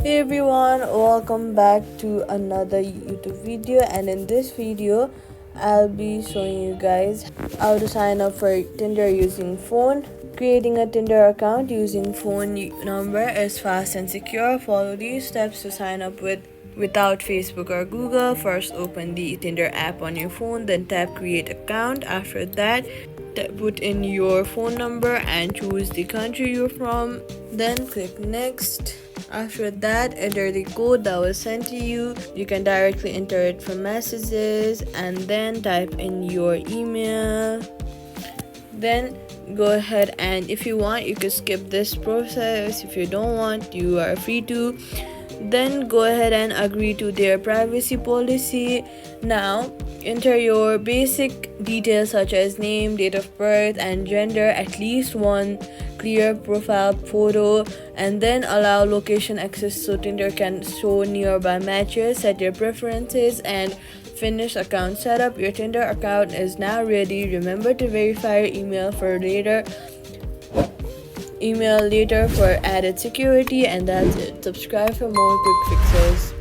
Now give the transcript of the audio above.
Hey everyone, welcome back to another YouTube video, and in this video I'll be showing you guys how to sign up for Tinder using phone. Creating a Tinder account using phone number is fast and secure. Follow these steps to sign up without Facebook or Google. First, open the Tinder app on your phone, then tap create account. After that, put in your phone number and choose the country you're from, then click next. After that, enter the code that was sent to you. You can directly enter it from messages and then type in your email. Then go ahead, and if you want you can skip this process. If you don't want, you are free to. Then go ahead and agree to their privacy policy. Now enter your basic details such as name, date of birth and gender, at least one clear profile photo, and then allow location access so Tinder can show nearby matches. Set your preferences and finish account setup. Your Tinder account is now ready. Remember to verify your email later for added security, and that's it. Subscribe for more quick fixes.